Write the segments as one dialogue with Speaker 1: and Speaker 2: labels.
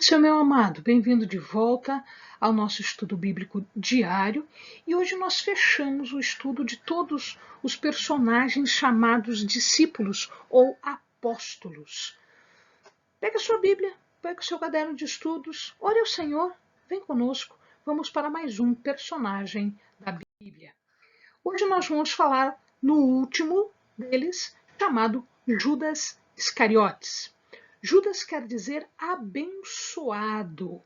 Speaker 1: Seu meu amado, bem-vindo de volta ao nosso estudo bíblico diário e hoje nós fechamos o estudo de todos os personagens chamados discípulos ou apóstolos. Pega a sua Bíblia, pega o seu caderno de estudos, ore ao Senhor, vem conosco, vamos para mais um personagem da Bíblia. Hoje nós vamos falar no último deles, chamado Judas Iscariotes. Judas quer dizer abençoado.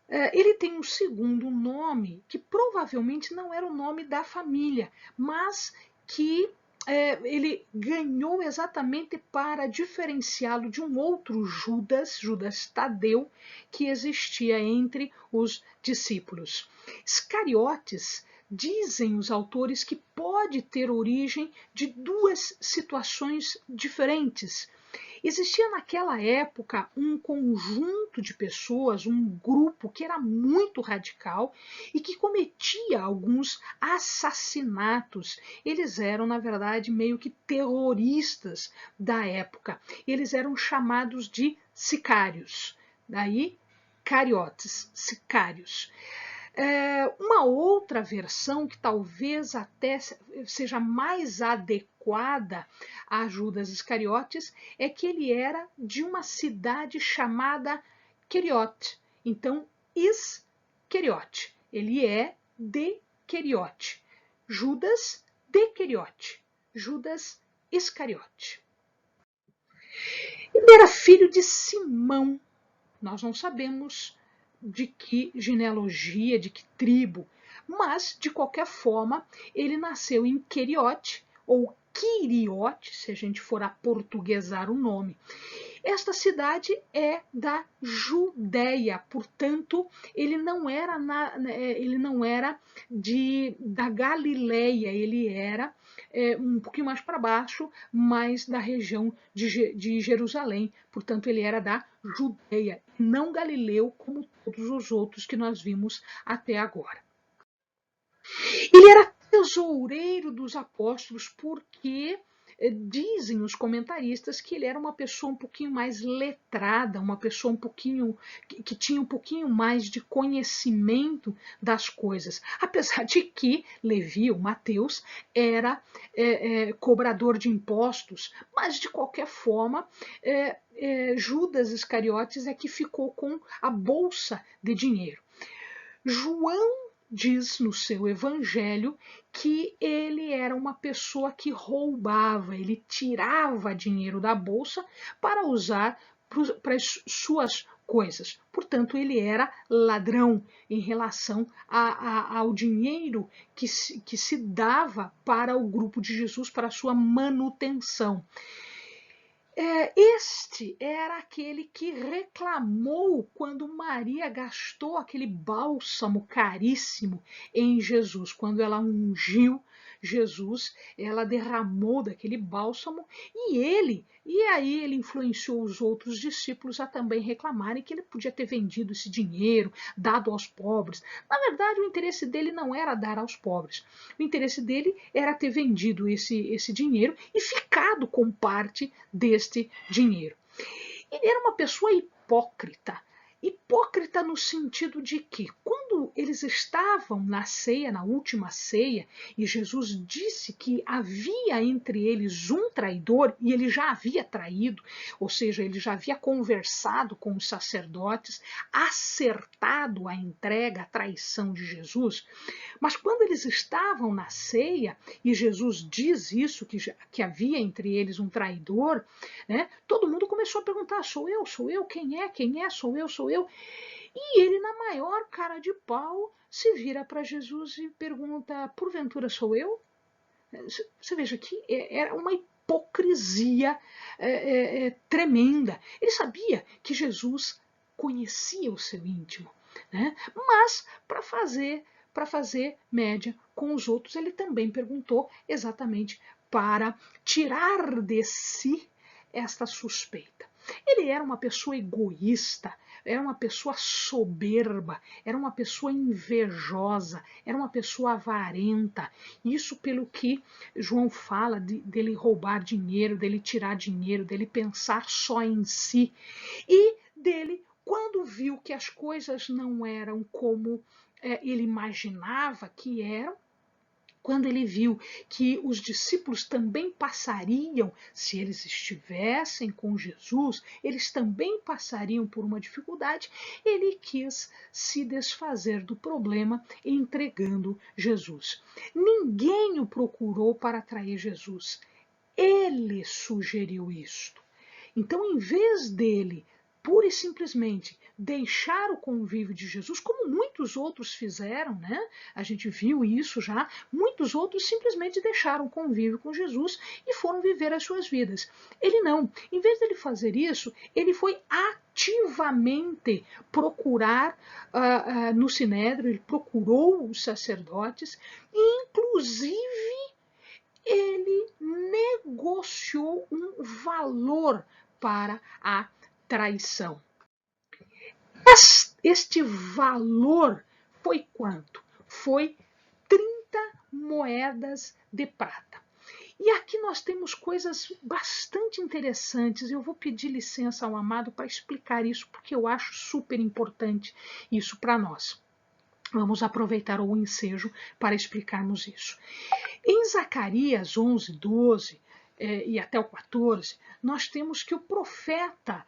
Speaker 1: Ele tem um segundo nome que provavelmente não era o nome da família, mas que ele ganhou exatamente para diferenciá-lo de um outro Judas, Judas Tadeu, que existia entre os discípulos. Iscariotes, dizem os autores, que pode ter origem de duas situações diferentes. Existia naquela época um conjunto de pessoas, um grupo que era muito radical e que cometia alguns assassinatos. Eles eram, na verdade, meio que terroristas da época. Eles eram chamados de sicários. Daí, cariotes, sicários. Uma outra versão que talvez até seja mais adequada a Judas Iscariotes é que ele era de uma cidade chamada Queriote. Então, Iscariote. Ele é de Queriote. Judas de Queriote. Judas Iscariote. Ele era filho de Simão. Nós não sabemos de que genealogia, de que tribo, mas, de qualquer forma, ele nasceu em Queriote, ou Quiriote, se a gente for aportuguesar o nome. Esta cidade é da Judéia, portanto, ele não era da Galileia, ele era um pouquinho mais para baixo, mas da região de Jerusalém, portanto, ele era da Judéia, não Galileu, como todos os outros que nós vimos até agora. Ele era tesoureiro dos apóstolos porque dizem os comentaristas que ele era uma pessoa um pouquinho mais letrada, uma pessoa que tinha um pouquinho mais de conhecimento das coisas, apesar de que Levi, ou Mateus, era cobrador de impostos, mas de qualquer forma Judas Iscariotes é que ficou com a bolsa de dinheiro. João diz no seu evangelho que ele era uma pessoa que roubava, ele tirava dinheiro da bolsa para usar para as suas coisas. Portanto, ele era ladrão em relação ao dinheiro que se dava para o grupo de Jesus, para a sua manutenção. Este era aquele que reclamou quando Maria gastou aquele bálsamo caríssimo em Jesus. Quando ela ungiu Jesus, ela derramou daquele bálsamo e aí ele influenciou os outros discípulos a também reclamarem que ele podia ter vendido esse dinheiro, dado aos pobres. Na verdade, o interesse dele não era dar aos pobres. O interesse dele era ter vendido esse dinheiro e ficado com parte deste dinheiro. Ele era uma pessoa hipócrita. Hipócrita no sentido de que, quando eles estavam na ceia, na última ceia, e Jesus disse que havia entre eles um traidor, e ele já havia traído, ou seja, ele já havia conversado com os sacerdotes, acertado a entrega, a traição de Jesus, mas quando eles estavam na ceia, e Jesus diz isso, que havia entre eles um traidor, né, todo mundo começou a perguntar: sou eu, quem é, sou eu. E ele, na maior cara de pau, se vira para Jesus e pergunta: porventura sou eu? Você veja que era uma hipocrisia tremenda. Ele sabia que Jesus conhecia o seu íntimo, né? Mas para fazer média com os outros, ele também perguntou exatamente para tirar de si esta suspeita. Ele era uma pessoa egoísta, era uma pessoa soberba, era uma pessoa invejosa, era uma pessoa avarenta. Isso pelo que João fala dele roubar dinheiro, dele tirar dinheiro, dele pensar só em si e dele viu que as coisas não eram como ele imaginava que eram, quando ele viu que os discípulos também passariam, se eles estivessem com Jesus, eles também passariam por uma dificuldade, ele quis se desfazer do problema entregando Jesus. Ninguém o procurou para atrair Jesus. Ele sugeriu isto. Então, em vez dele pura e simplesmente deixar o convívio de Jesus, como muitos outros fizeram, né? A gente viu isso já, muitos outros simplesmente deixaram o convívio com Jesus e foram viver as suas vidas. Ele não. Em vez dele fazer isso, ele foi ativamente procurar no Sinédrio, ele procurou os sacerdotes, e inclusive ele negociou um valor para a traição. Este valor foi quanto? Foi 30 moedas de prata. E aqui nós temos coisas bastante interessantes. Eu vou pedir licença ao amado para explicar isso, porque eu acho super importante isso para nós. Vamos aproveitar o ensejo para explicarmos isso. Em Zacarias 11, 12 e até o 14, nós temos que o profeta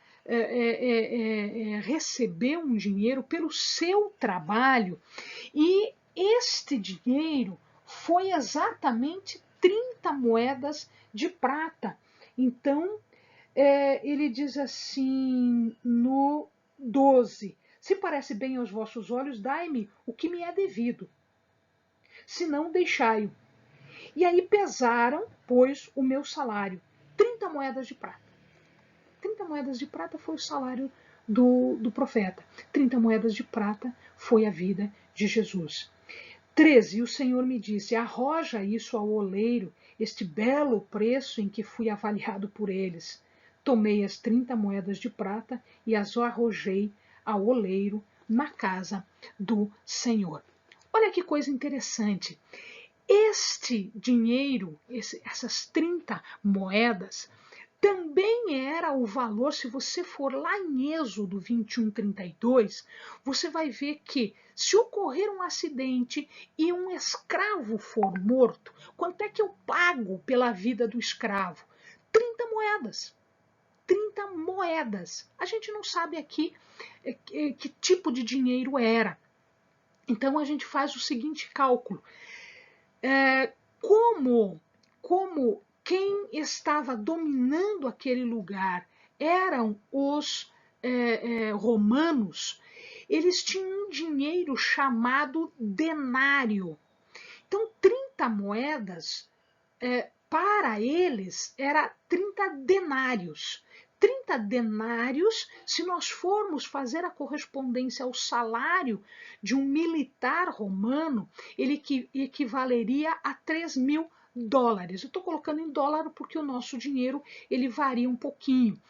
Speaker 1: recebeu um dinheiro pelo seu trabalho, e este dinheiro foi exatamente 30 moedas de prata. Então, ele diz assim no 12: se parece bem aos vossos olhos, dai-me o que me é devido, se não, deixai-o. E aí pesaram, pois, o meu salário, 30 moedas de prata. 30 moedas de prata foi o salário do profeta. 30 moedas de prata foi a vida de Jesus. 13, e o Senhor me disse: arroja isso ao oleiro, este belo preço em que fui avaliado por eles. Tomei as 30 moedas de prata e as arrojei ao oleiro na casa do Senhor. Olha que coisa interessante. Este dinheiro, essas 30 moedas, também era o valor. Se você for lá em Êxodo 21, 32, você vai ver que se ocorrer um acidente e um escravo for morto, quanto é que eu pago pela vida do escravo? 30 moedas. 30 moedas. A gente não sabe aqui que tipo de dinheiro era. Então a gente faz o seguinte cálculo. Como quem estava dominando aquele lugar eram os romanos, eles tinham um dinheiro chamado denário. Então, 30 moedas, para eles, era 30 denários. 30 denários, se nós formos fazer a correspondência ao salário de um militar romano, ele equivaleria a 3.000 dólares. Eu estou colocando em dólar porque o nosso dinheiro ele varia um pouquinho.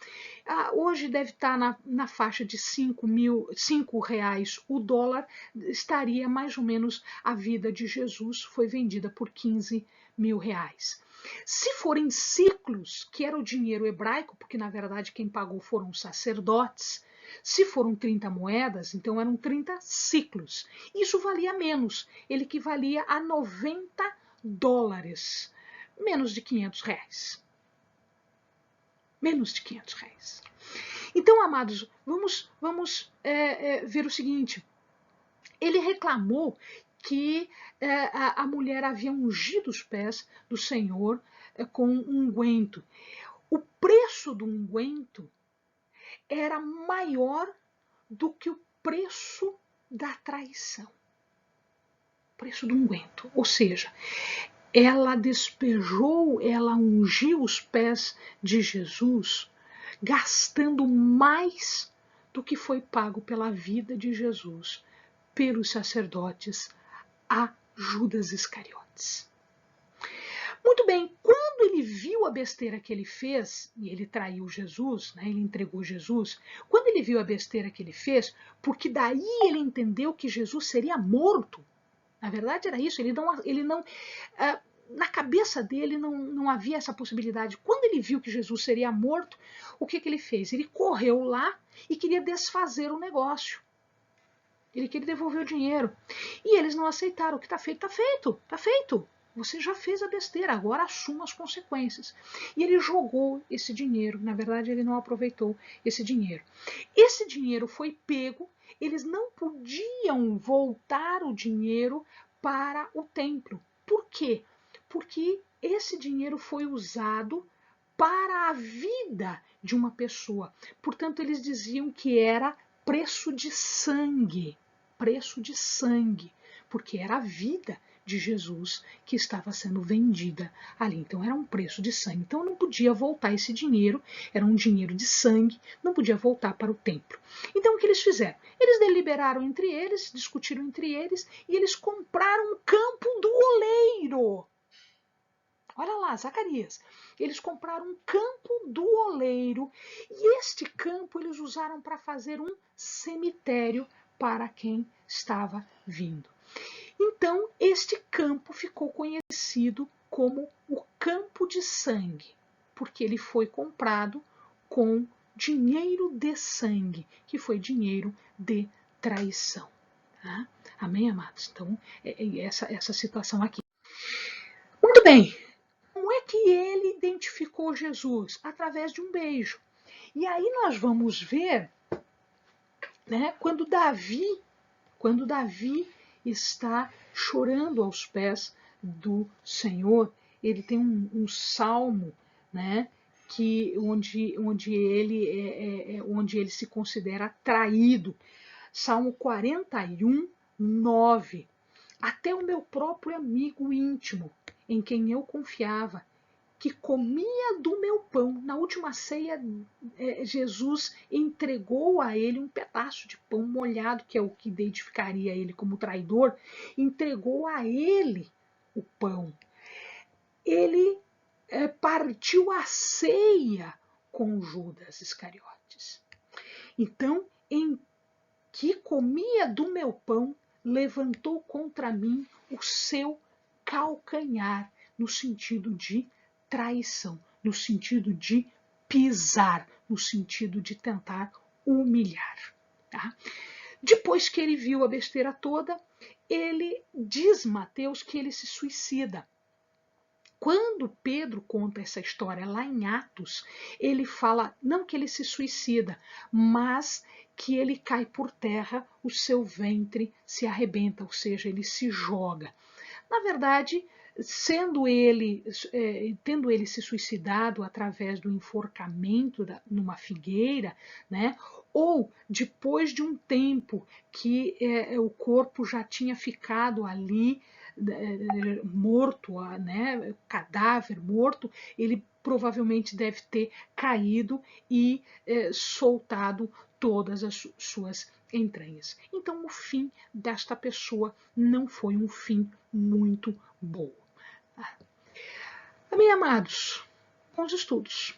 Speaker 1: Hoje deve estar na faixa de 5 reais o dólar, estaria mais ou menos a vida de Jesus, foi vendida por 15.000 reais. Se forem ciclos, que era o dinheiro hebraico, porque na verdade quem pagou foram os sacerdotes, se foram 30 moedas, então eram 30 ciclos. Isso valia menos, ele equivalia a 90 dólares, menos de 500 reais. Menos de 500 reais. Então, amados, vamos ver o seguinte. Ele reclamou que a mulher havia ungido os pés do Senhor com um unguento. O preço do unguento era maior do que o preço da traição. O preço do unguento. Ou seja, ela despejou, ela ungiu os pés de Jesus, gastando mais do que foi pago pela vida de Jesus pelos sacerdotes a Judas Iscariotes. Muito bem, quando ele viu a besteira que ele fez, e ele traiu Jesus, né, ele entregou Jesus, quando ele viu a besteira que ele fez, porque daí ele entendeu que Jesus seria morto, na verdade era isso, ele não na cabeça dele não havia essa possibilidade. Quando ele viu que Jesus seria morto, o que ele fez? Ele correu lá e queria desfazer o negócio. Ele queria devolver o dinheiro. E eles não aceitaram. O que está feito, está feito. Está feito. Você já fez a besteira, agora assuma as consequências. E ele jogou esse dinheiro. Na verdade, ele não aproveitou esse dinheiro. Esse dinheiro foi pego. Eles não podiam voltar o dinheiro para o templo. Por quê? Porque esse dinheiro foi usado para a vida de uma pessoa. Portanto, eles diziam que era preço de sangue, porque era a vida de Jesus que estava sendo vendida ali. Então era um preço de sangue. Então não podia voltar esse dinheiro, era um dinheiro de sangue, não podia voltar para o templo. Então o que eles fizeram? Eles deliberaram entre eles, discutiram entre eles e eles compraram um campo do oleiro. Olha lá, Zacarias. Eles compraram um campo do oleiro e este campo eles usaram para fazer um cemitério para quem estava vindo. Então, este campo ficou conhecido como o Campo de Sangue, porque ele foi comprado com dinheiro de sangue, que foi dinheiro de traição. Tá? Amém, amados? Então, essa situação aqui. Muito bem. Como é que ele identificou Jesus? Através de um beijo. E aí nós vamos ver, né, quando Davi está chorando aos pés do Senhor, ele tem um salmo, né, onde ele se considera traído. Salmo 41, 9. Até o meu próprio amigo íntimo, em quem eu confiava, que comia do meu pão. Na última ceia, Jesus entregou a ele um pedaço de pão molhado, que é o que identificaria ele como traidor, entregou a ele o pão. Ele partiu a ceia com Judas Iscariotes. Então, em que comia do meu pão, levantou contra mim o seu calcanhar, no sentido de traição, no sentido de pisar, no sentido de tentar humilhar. Tá? Depois que ele viu a besteira toda, ele diz, Mateus, que ele se suicida. Quando Pedro conta essa história lá em Atos, ele fala não que ele se suicida, mas que ele cai por terra, o seu ventre se arrebenta, ou seja, ele se joga. Na verdade, tendo ele se suicidado através do enforcamento numa figueira, né, ou depois de um tempo que o corpo já tinha ficado ali morto, né, cadáver morto, ele provavelmente deve ter caído e soltado todas as suas entranhas. Então, o fim desta pessoa não foi um fim muito bom. Amém, amados? Bons estudos.